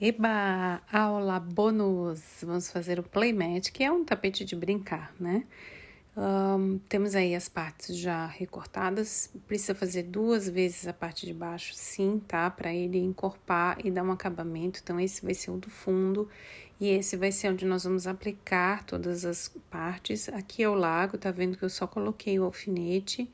Eba! Aula bônus! Vamos fazer o playmat, que é um tapete de brincar, né? Temos aí as partes já recortadas. Precisa fazer 2 vezes a parte de baixo, sim, tá? Para ele encorpar e dar um acabamento. Então, esse vai ser o do fundo. E esse vai ser onde nós vamos aplicar todas as partes. Aqui é o lago, tá vendo que eu só coloquei o alfinete.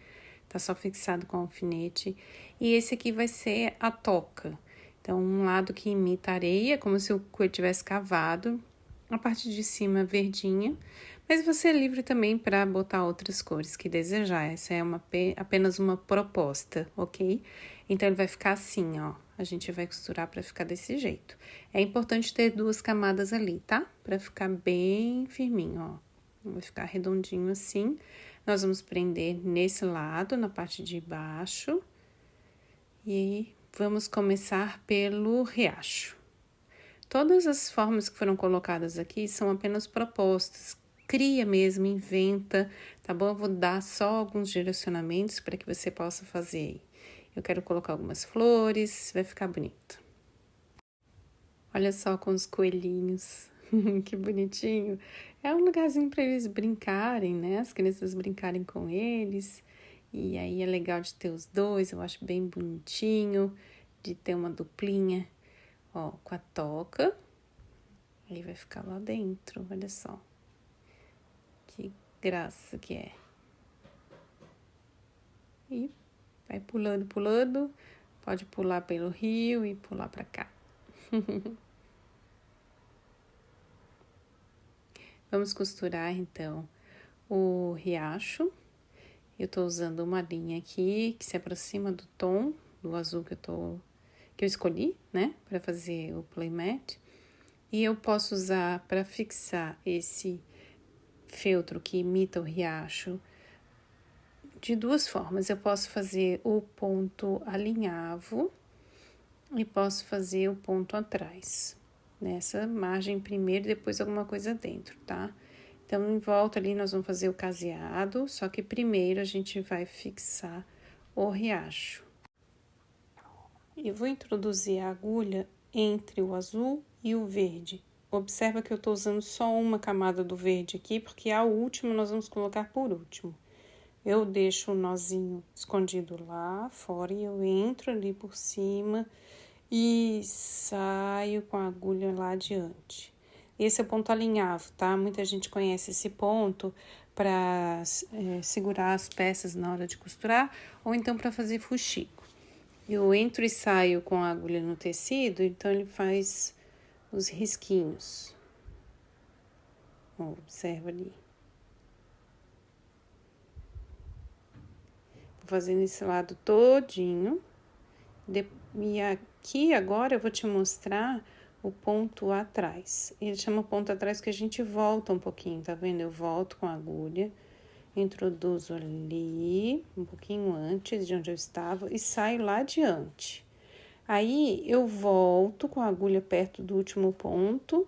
Tá só fixado com o alfinete. E esse aqui vai ser a toca. Então, um lado que imita areia, como se o coelho tivesse cavado. A parte de cima verdinha. Mas você é livre também para botar outras cores que desejar. Essa é apenas uma proposta, ok? Então, ele vai ficar assim, ó. A gente vai costurar para ficar desse jeito. É importante ter 2 camadas ali, tá? Para ficar bem firminho, ó. Vai ficar redondinho assim. Nós vamos prender nesse lado, na parte de baixo. E vamos começar pelo riacho. Todas as formas que foram colocadas aqui são apenas propostas. Cria mesmo, inventa, tá bom? Eu vou dar só alguns direcionamentos para que você possa fazer aí. Eu quero colocar algumas flores, vai ficar bonito. Olha só com os coelhinhos, que bonitinho. É um lugarzinho para eles brincarem, né? As crianças brincarem com eles. E aí é legal de ter os dois, eu acho bem bonitinho, de ter uma duplinha, ó, com a toca. Aí vai ficar lá dentro, olha só. Que graça que é. E vai pulando, pulando. Pode pular pelo rio e pular pra cá. Vamos costurar, então, o riacho. Eu tô usando uma linha aqui que se aproxima do tom do azul que eu escolhi, né, para fazer o playmat. E eu posso usar para fixar esse feltro que imita o riacho de 2 formas. Eu posso fazer o ponto alinhavo e posso fazer o ponto atrás. Nessa margem primeiro, depois alguma coisa dentro, tá? Então, em volta ali nós vamos fazer o caseado, só que primeiro a gente vai fixar o riacho. E vou introduzir a agulha entre o azul e o verde. Observa que eu tô usando só uma camada do verde aqui, porque a última nós vamos colocar por último. Eu deixo o nozinho escondido lá fora e eu entro ali por cima e saio com a agulha lá adiante. Esse é o ponto alinhavo, tá? Muita gente conhece esse ponto para segurar as peças na hora de costurar ou então para fazer fuxico. Eu entro e saio com a agulha no tecido, então ele faz os risquinhos. Ó, observa ali. Vou fazendo esse lado todinho. E aqui agora eu vou te mostrar o ponto atrás. Ele chama ponto atrás que a gente volta um pouquinho, tá vendo? Eu volto com a agulha, introduzo ali, um pouquinho antes de onde eu estava e saio lá adiante. Aí, eu volto com a agulha perto do último ponto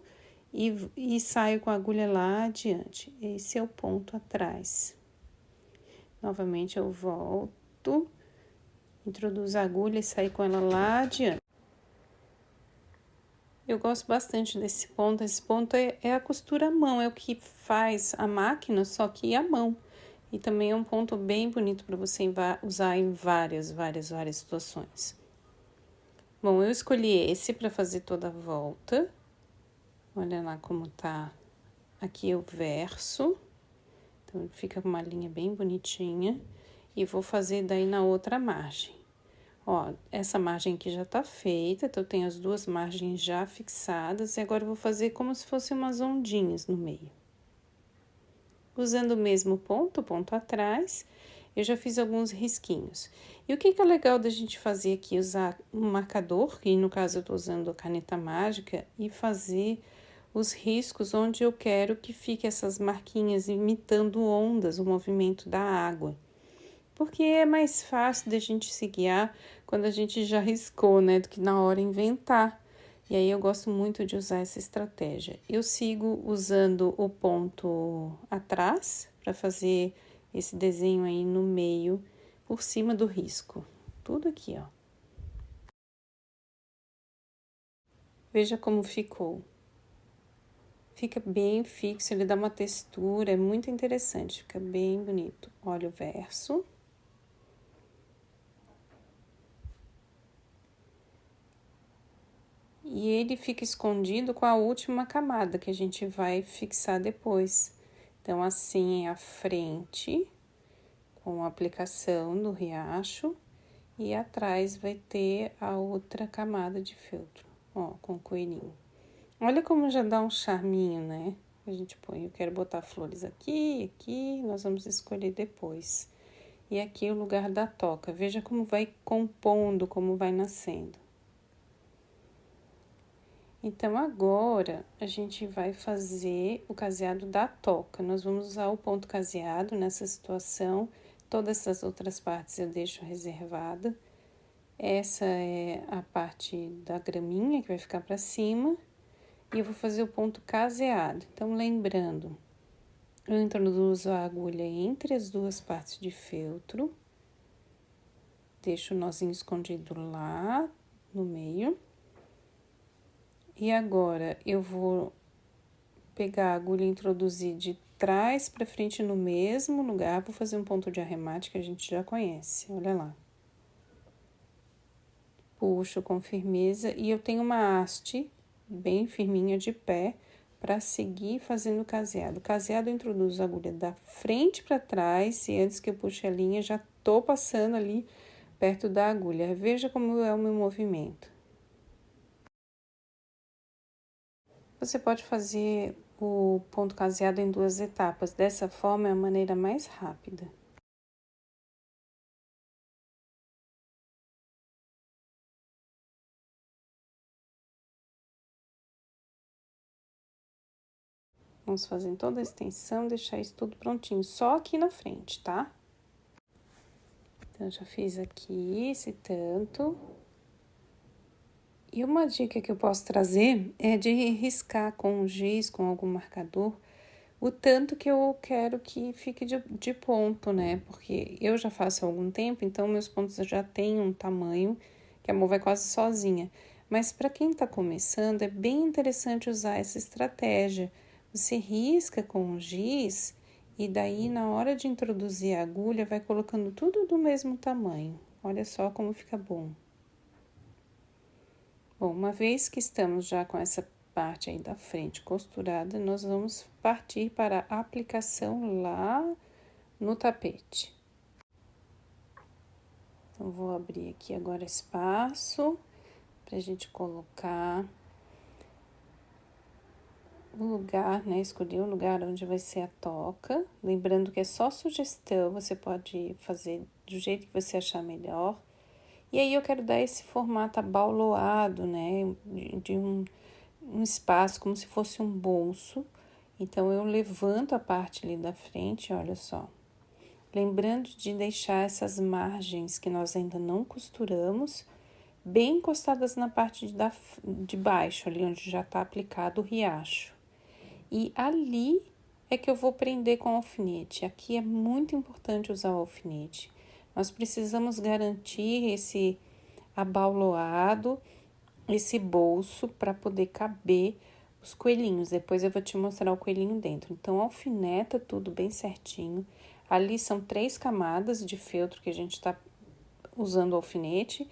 e saio com a agulha lá adiante. Esse é o ponto atrás. Novamente, eu volto, introduzo a agulha e saio com ela lá adiante. Eu gosto bastante desse ponto. Esse ponto é a costura à mão, é o que faz a máquina, só que à mão. E também é um ponto bem bonito para você usar em várias situações. Bom, eu escolhi esse para fazer toda a volta. Olha lá como tá aqui o verso. Então, fica com uma linha bem bonitinha. E vou fazer daí na outra margem. Ó, essa margem aqui já tá feita, então eu tenho as 2 margens já fixadas. E agora eu vou fazer como se fossem umas ondinhas no meio. Usando o mesmo ponto atrás, eu já fiz alguns risquinhos. E o que é legal da gente fazer aqui? Usar um marcador, que no caso eu tô usando a caneta mágica, e fazer os riscos onde eu quero que fique essas marquinhas imitando ondas, o movimento da água. Porque é mais fácil da gente se guiar quando a gente já riscou, né, do que na hora inventar. E aí eu gosto muito de usar essa estratégia. Eu sigo usando o ponto atrás para fazer esse desenho aí no meio, por cima do risco. Tudo aqui, ó. Veja como ficou. Fica bem fixo, ele dá uma textura, é muito interessante, fica bem bonito. Olha o verso. E ele fica escondido com a última camada, que a gente vai fixar depois. Então, assim é a frente, com a aplicação do riacho, e atrás vai ter a outra camada de feltro, ó, com o coelhinho. Olha como já dá um charminho, né? A gente põe, eu quero botar flores aqui, nós vamos escolher depois. E aqui é o lugar da toca, veja como vai compondo, como vai nascendo. Então, agora, a gente vai fazer o caseado da toca. Nós vamos usar o ponto caseado nessa situação. Todas essas outras partes eu deixo reservada. Essa é a parte da graminha que vai ficar para cima. E eu vou fazer o ponto caseado. Então, lembrando, eu introduzo a agulha entre as duas partes de feltro. Deixo o nozinho escondido lá no meio. E agora, eu vou pegar a agulha e introduzir de trás para frente no mesmo lugar. Vou fazer um ponto de arremate que a gente já conhece, olha lá. Puxo com firmeza e eu tenho uma haste bem firminha de pé para seguir fazendo o caseado. O caseado eu introduzo a agulha da frente para trás e antes que eu puxe a linha já tô passando ali perto da agulha. Veja como é o meu movimento. Você pode fazer o ponto caseado em 2 etapas. Dessa forma, é a maneira mais rápida. Vamos fazer toda a extensão, deixar isso tudo prontinho. Só aqui na frente, tá? Então, já fiz aqui esse tanto. E uma dica que eu posso trazer é de riscar com giz, com algum marcador, o tanto que eu quero que fique de ponto, né? Porque eu já faço há algum tempo, então meus pontos já têm um tamanho que a mão vai quase sozinha. Mas para quem tá começando, é bem interessante usar essa estratégia. Você risca com o giz e daí na hora de introduzir a agulha vai colocando tudo do mesmo tamanho. Olha só como fica bom. Bom, uma vez que estamos já com essa parte aí da frente costurada, nós vamos partir para a aplicação lá no tapete. Então, vou abrir aqui agora espaço pra gente colocar o lugar, né? Escolher o lugar onde vai ser a toca. Lembrando que é só sugestão, você pode fazer do jeito que você achar melhor. E aí, eu quero dar esse formato abauloado, né? De um espaço como se fosse um bolso. Então, eu levanto a parte ali da frente, olha só. Lembrando de deixar essas margens que nós ainda não costuramos, bem encostadas na parte de baixo, ali onde já tá aplicado o riacho. E ali é que eu vou prender com alfinete. Aqui é muito importante usar o alfinete. Nós precisamos garantir esse abauloado, esse bolso para poder caber os coelhinhos. Depois eu vou te mostrar o coelhinho dentro. Então, alfineta tudo bem certinho. Ali são 3 camadas de feltro que a gente tá usando o alfinete.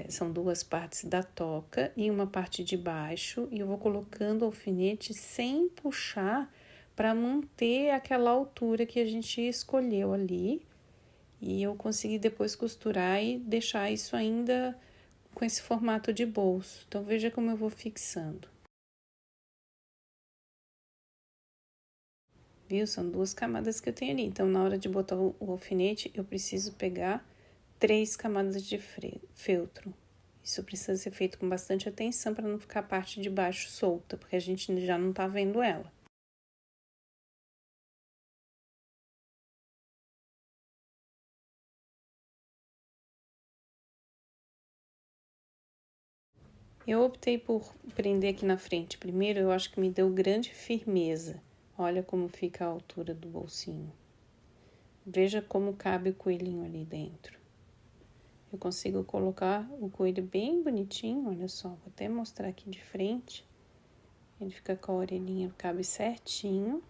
São 2 partes da toca e uma parte de baixo. E eu vou colocando o alfinete sem puxar para manter aquela altura que a gente escolheu ali. E eu consegui depois costurar e deixar isso ainda com esse formato de bolso. Então, veja como eu vou fixando. Viu? São 2 camadas que eu tenho ali. Então, na hora de botar o alfinete, eu preciso pegar 3 camadas de feltro. Isso precisa ser feito com bastante atenção para não ficar a parte de baixo solta, porque a gente já não tá vendo ela. Eu optei por prender aqui na frente. Primeiro, eu acho que me deu grande firmeza. Olha como fica a altura do bolsinho. Veja como cabe o coelhinho ali dentro. Eu consigo colocar o coelho bem bonitinho, olha só, vou até mostrar aqui de frente. Ele fica com a orelhinha, cabe certinho.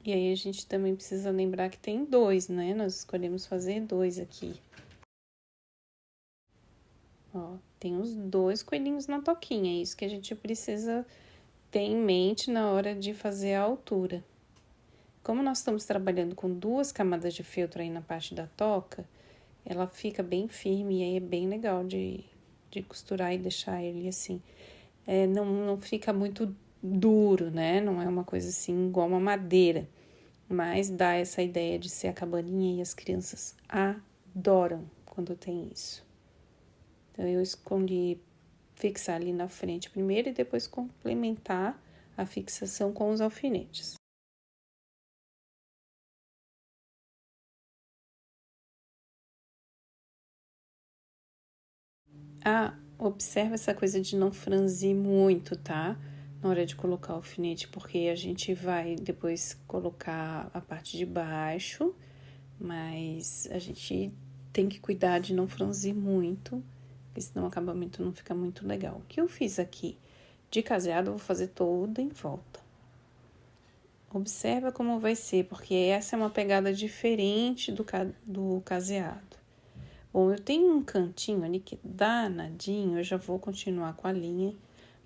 E aí, a gente também precisa lembrar que tem 2, né? Nós escolhemos fazer 2 aqui. Ó, tem os 2 coelhinhos na toquinha, é isso que a gente precisa ter em mente na hora de fazer a altura. Como nós estamos trabalhando com 2 camadas de feltro aí na parte da toca, ela fica bem firme e aí é bem legal de costurar e deixar ele assim. Não fica muito duro, né? Não é uma coisa assim igual uma madeira, mas dá essa ideia de ser a cabaninha e as crianças adoram quando tem isso. Então, eu escolhi fixar ali na frente primeiro e depois complementar a fixação com os alfinetes. Observa essa coisa de não franzir muito, tá? Na hora de colocar o alfinete, porque a gente vai depois colocar a parte de baixo, mas a gente tem que cuidar de não franzir muito, porque senão o acabamento não fica muito legal. O que eu fiz aqui de caseado, eu vou fazer todo em volta. Observa como vai ser, porque essa é uma pegada diferente do caseado. Bom, eu tenho um cantinho ali que danadinho, eu já vou continuar com a linha,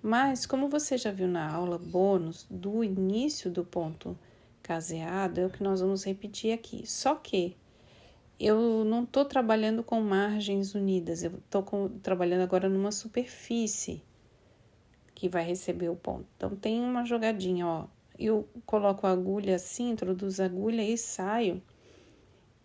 mas como você já viu na aula bônus, do início do ponto caseado, é o que nós vamos repetir aqui. Só que eu não tô trabalhando com margens unidas, eu tô trabalhando agora numa superfície que vai receber o ponto. Então, tem uma jogadinha, ó, eu coloco a agulha assim, introduzo a agulha e saio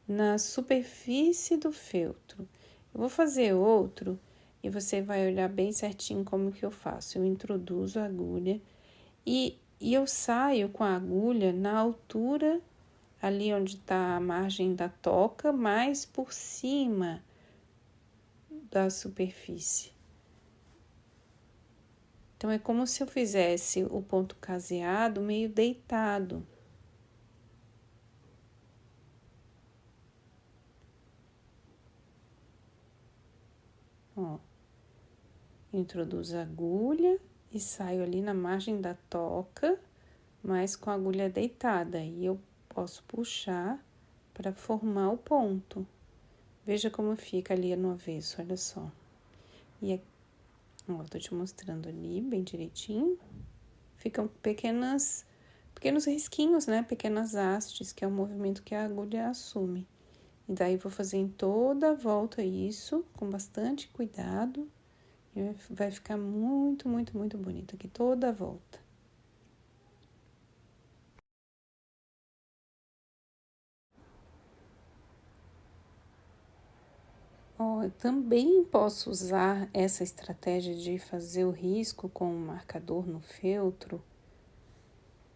na superfície do feltro. Eu vou fazer outro e você vai olhar bem certinho como que eu faço. Eu introduzo a agulha e eu saio com a agulha na altura ali onde tá a margem da toca, mais por cima da superfície. Então, é como se eu fizesse o ponto caseado meio deitado. Ó, introduzo a agulha e saio ali na margem da toca, mas com a agulha deitada. E eu posso puxar para formar o ponto. Veja como fica ali no avesso, olha só. E aqui, ó, tô te mostrando ali bem direitinho. Ficam pequenos risquinhos, né? Pequenas hastes, que é o movimento que a agulha assume. E daí, vou fazer em toda a volta isso, com bastante cuidado. E vai ficar muito, muito, muito bonito aqui, toda a volta. Ó, eu também posso usar essa estratégia de fazer o risco com o marcador no feltro.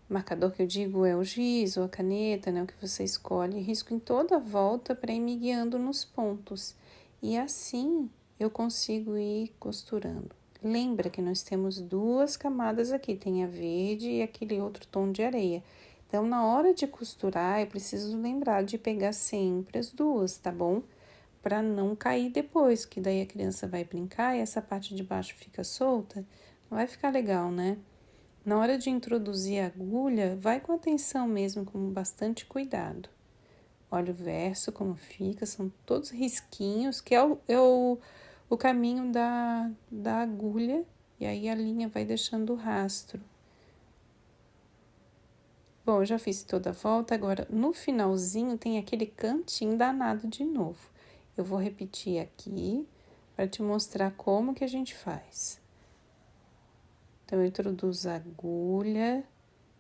Marcador que eu digo é o giz ou a caneta, né? O que você escolhe. Risco em toda a volta para ir me guiando nos pontos. E assim eu consigo ir costurando. Lembra que nós temos 2 camadas aqui, tem a verde e aquele outro tom de areia. Então, na hora de costurar, eu preciso lembrar de pegar sempre as 2, tá bom? Para não cair depois, que daí a criança vai brincar e essa parte de baixo fica solta, não vai ficar legal, né? Na hora de introduzir a agulha, vai com atenção mesmo, com bastante cuidado. Olha o verso como fica, são todos risquinhos, que o caminho da agulha, e aí a linha vai deixando o rastro. Bom, eu já fiz toda a volta, agora no finalzinho tem aquele cantinho danado de novo. Eu vou repetir aqui para te mostrar como que a gente faz. Então, eu introduzo a agulha,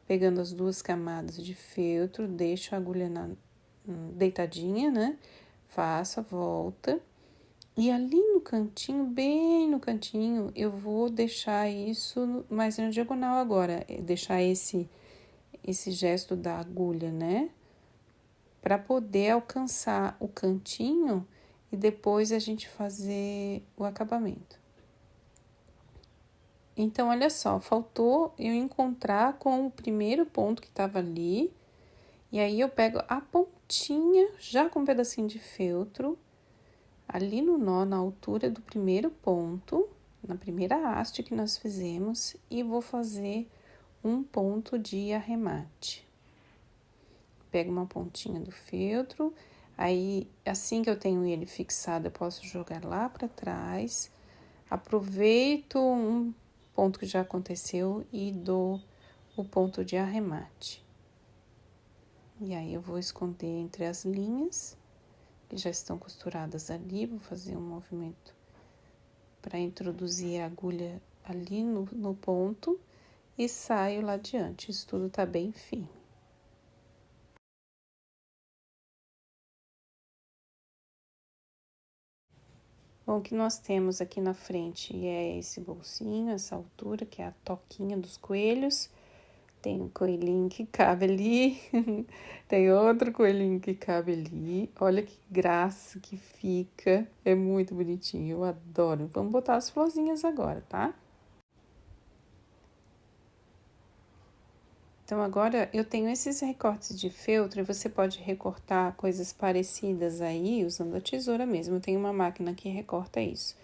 pegando as 2 camadas de feltro, deixo a agulha deitadinha, né? Faço a volta. E ali no cantinho, bem no cantinho, eu vou deixar isso mais na diagonal agora. Deixar esse gesto da agulha, né? Para poder alcançar o cantinho e depois a gente fazer o acabamento. Então, olha só, faltou eu encontrar com o primeiro ponto que estava ali, e aí eu pego a pontinha, já com um pedacinho de feltro, ali no nó, na altura do primeiro ponto, na primeira haste que nós fizemos, e vou fazer um ponto de arremate. Pego uma pontinha do feltro, aí assim que eu tenho ele fixado, eu posso jogar lá para trás, aproveito um ponto que já aconteceu e dou o ponto de arremate. E aí eu vou esconder entre as linhas, que já estão costuradas ali, vou fazer um movimento para introduzir a agulha ali no ponto e saio lá adiante. Isso tudo tá bem firme. Bom, o que nós temos aqui na frente é esse bolsinho, essa altura, que é a toquinha dos coelhos. Tem um coelhinho que cabe ali, tem outro coelhinho que cabe ali. Olha que graça que fica, é muito bonitinho, eu adoro. Vamos botar as florzinhas agora, tá? Então, agora eu tenho esses recortes de feltro e você pode recortar coisas parecidas aí usando a tesoura mesmo. Eu tenho uma máquina que recorta isso.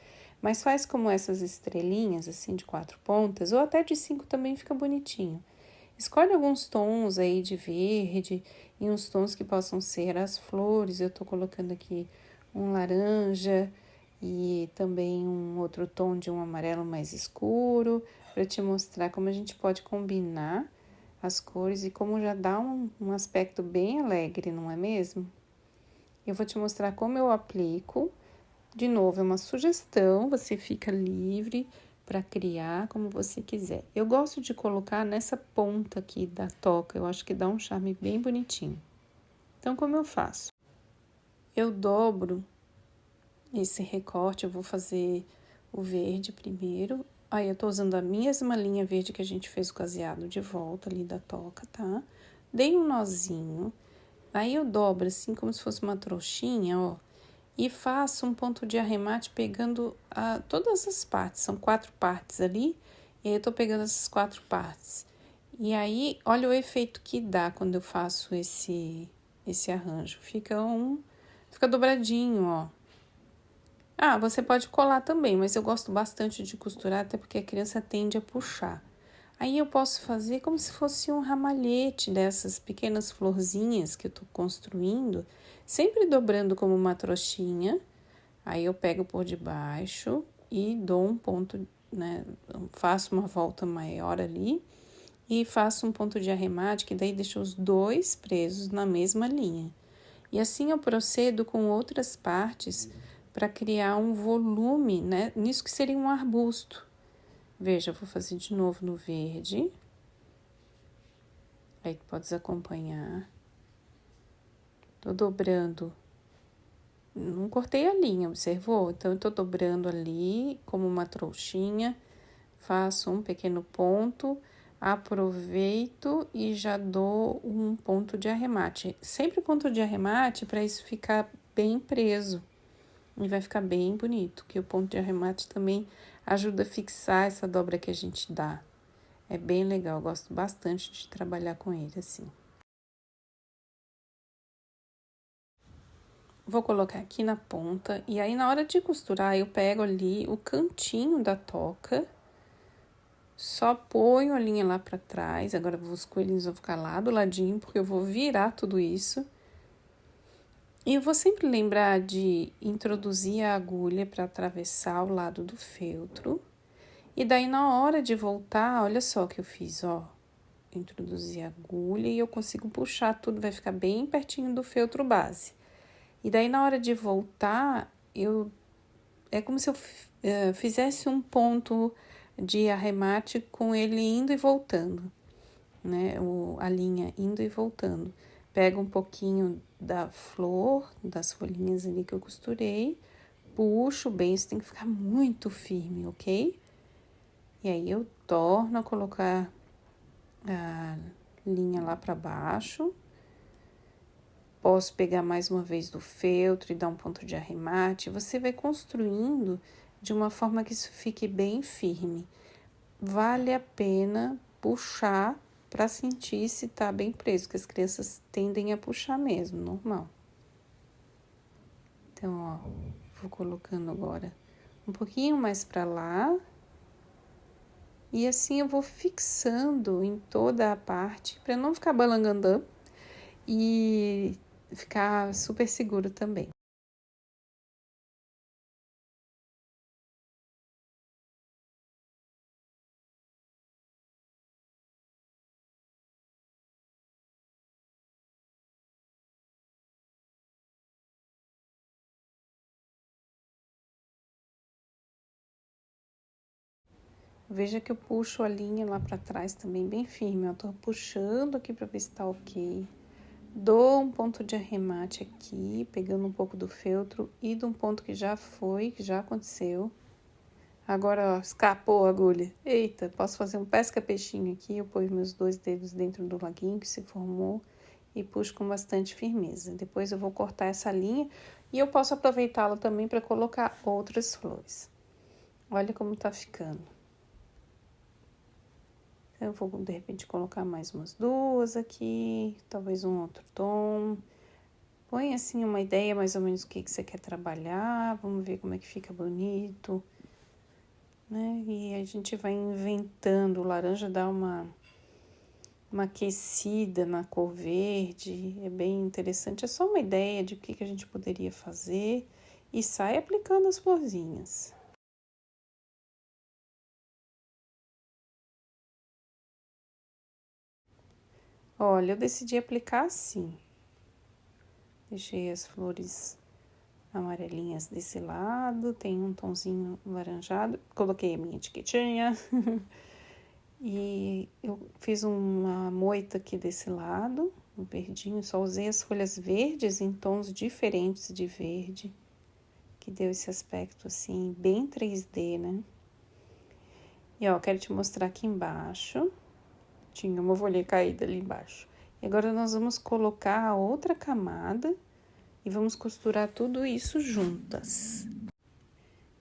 Mas faz como essas estrelinhas, assim, de 4 pontas, ou até de 5 também fica bonitinho. Escolhe alguns tons aí de verde e uns tons que possam ser as flores. Eu tô colocando aqui um laranja e também um outro tom de um amarelo mais escuro, para te mostrar como a gente pode combinar as cores e como já dá um aspecto bem alegre, não é mesmo? Eu vou te mostrar como eu aplico. De novo, é uma sugestão, você fica livre para criar como você quiser. Eu gosto de colocar nessa ponta aqui da toca, eu acho que dá um charme bem bonitinho. Então, como eu faço? Eu dobro esse recorte, eu vou fazer o verde primeiro. Aí, eu tô usando a mesma linha verde que a gente fez o caseado de volta ali da toca, tá? Dei um nozinho, aí eu dobro assim como se fosse uma trouxinha, ó. E faço um ponto de arremate pegando todas as partes, são 4 partes ali, e aí eu tô pegando essas 4 partes. E aí, olha o efeito que dá quando eu faço esse arranjo, fica dobradinho, ó. Ah, você pode colar também, mas eu gosto bastante de costurar, até porque a criança tende a puxar. Aí eu posso fazer como se fosse um ramalhete dessas pequenas florzinhas que eu tô construindo, sempre dobrando como uma trouxinha. Aí eu pego por debaixo e dou um ponto, né? Faço uma volta maior ali e faço um ponto de arremate, que daí deixa os dois presos na mesma linha. E assim eu procedo com outras partes para criar um volume, né? Nisso que seria um arbusto. Veja, eu vou fazer de novo no verde. Aí tu podes acompanhar. Tô dobrando. Não cortei a linha, observou? Então, eu tô dobrando ali como uma trouxinha. Faço um pequeno ponto, aproveito e já dou um ponto de arremate. Sempre ponto de arremate para isso ficar bem preso. E vai ficar bem bonito, que o ponto de arremate também ajuda a fixar essa dobra que a gente dá. É bem legal, eu gosto bastante de trabalhar com ele assim. Vou colocar aqui na ponta, e aí na hora de costurar eu pego ali o cantinho da toca, só ponho a linha lá pra trás. Agora os coelhinhos vão ficar lá do ladinho, porque eu vou virar tudo isso. E eu vou sempre lembrar de introduzir a agulha para atravessar o lado do feltro. E daí, na hora de voltar, olha só o que eu fiz, ó. Introduzi a agulha e eu consigo puxar tudo, vai ficar bem pertinho do feltro base. E daí, na hora de voltar, é como se eu fizesse um ponto de arremate com ele indo e voltando, né? A linha indo e voltando. Pego um pouquinho da flor, das folhinhas ali que eu costurei, puxo bem, isso tem que ficar muito firme, ok? E aí, eu torno a colocar a linha lá para baixo. Posso pegar mais uma vez do feltro e dar um ponto de arremate. Você vai construindo de uma forma que isso fique bem firme. Vale a pena puxar para sentir se tá bem preso, porque as crianças tendem a puxar mesmo, normal. Então, ó, Vou colocando agora um pouquinho mais para lá. E assim eu vou fixando em toda a parte, para não ficar balangandã e ficar super seguro também. Veja que eu puxo a linha lá para trás também bem firme, eu tô puxando aqui para ver se tá ok. Dou um ponto de arremate aqui, pegando um pouco do feltro e de um ponto que já foi, que já aconteceu. Agora, ó, escapou a agulha. Eita, posso fazer um pesca-peixinho aqui, eu ponho meus 2 dedos dentro do laguinho que se formou e puxo com bastante firmeza. Depois eu vou cortar essa linha e eu posso aproveitá-la também para colocar outras flores. Olha como tá ficando. Eu vou, de repente, colocar mais umas 2 aqui, talvez um outro tom. Põe, assim, uma ideia mais ou menos o que você quer trabalhar, vamos ver como é que fica bonito, né? E a gente vai inventando, o laranja dá uma aquecida na cor verde, é bem interessante. É só uma ideia de o que a gente poderia fazer e sai aplicando as florzinhas. Olha, eu decidi aplicar assim. Deixei as flores amarelinhas desse lado, tem um tonzinho laranjado. Coloquei a minha etiquetinha. E eu fiz uma moita aqui desse lado, um verdinho. Só usei as folhas verdes em tons diferentes de verde, que deu esse aspecto assim, bem 3D, né? E ó, quero te mostrar aqui embaixo. Tinha uma folha caída ali embaixo. E agora nós vamos colocar a outra camada e vamos costurar tudo isso juntas.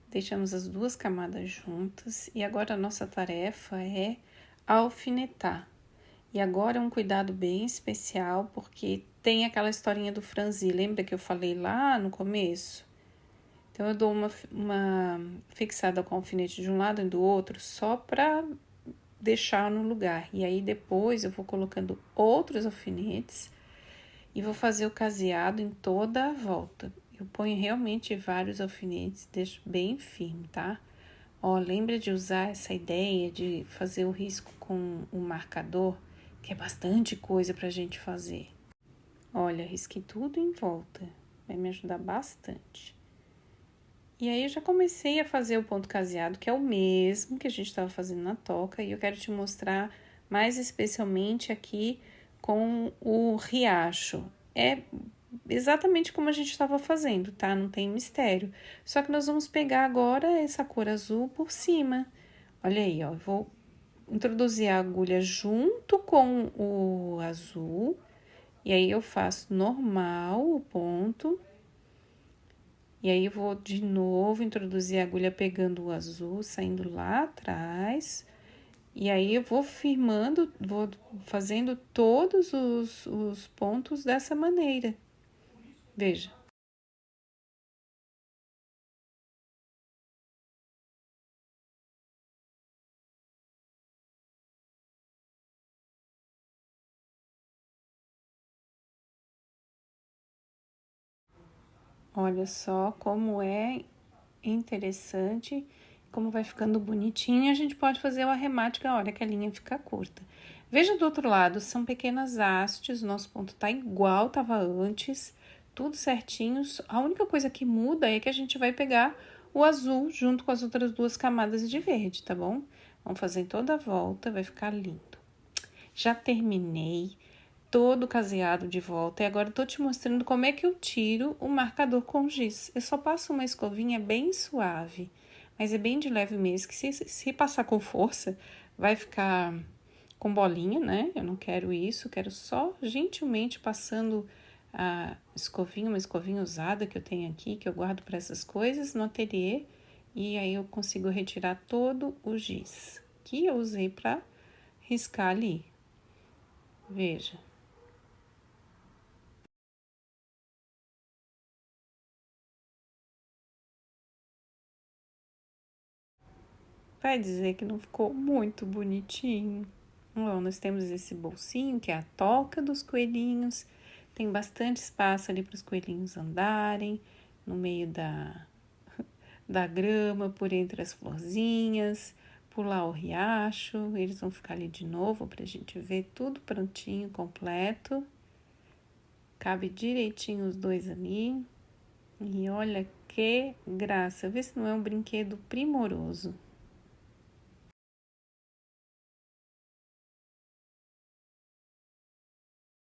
Deixamos as 2 camadas juntas e agora a nossa tarefa é alfinetar. E agora é um cuidado bem especial porque tem aquela historinha do franzi, lembra que eu falei lá no começo? Então eu dou uma fixada com o alfinete de um lado e do outro só para deixar no lugar. E aí depois eu vou colocando outros alfinetes e vou fazer o caseado em toda a volta. Eu ponho realmente vários alfinetes, deixo bem firme, tá? Ó, lembra de usar essa ideia de fazer o risco com o marcador, que é bastante coisa pra gente fazer. Olha, risquei tudo em volta, vai me ajudar bastante. E aí eu já comecei a fazer o ponto caseado, que é o mesmo que a gente estava fazendo na toca, e eu quero te mostrar mais especialmente aqui com o riacho. É exatamente como a gente estava fazendo, tá? Não tem mistério. Só que nós vamos pegar agora essa cor azul por cima. Olha aí, ó, eu vou introduzir a agulha junto com o azul, e aí eu faço normal o ponto. E aí, eu vou de novo introduzir a agulha pegando o azul, saindo lá atrás. E aí, eu vou firmando, vou fazendo todos os pontos dessa maneira. Veja. Olha só como é interessante, como vai ficando bonitinho. A gente pode fazer o arremate a hora que a linha fica curta. Veja do outro lado, são pequenas hastes, o nosso ponto tá igual tava antes, tudo certinho. A única coisa que muda é que a gente vai pegar o azul junto com as outras 2 camadas de verde, tá bom? Vamos fazer toda a volta, vai ficar lindo. Já terminei todo caseado de volta e agora eu tô te mostrando como é que eu tiro o marcador com giz. Eu só passo uma escovinha bem suave, mas é bem de leve mesmo, que se passar com força, vai ficar com bolinha, né? Eu não quero isso, quero só gentilmente passando a escovinha, uma escovinha usada que eu tenho aqui, que eu guardo para essas coisas no ateliê, e aí eu consigo retirar todo o giz que eu usei para riscar ali. Veja. vai dizer que não ficou muito bonitinho? Ó, nós temos esse bolsinho que é a toca dos coelhinhos. Tem bastante espaço ali para os coelhinhos andarem no meio da grama, por entre as florzinhas, pular o riacho. Eles vão ficar ali de novo para a gente ver tudo prontinho, completo. Cabe direitinho os dois ali. E olha que graça. Vê se não é um brinquedo primoroso.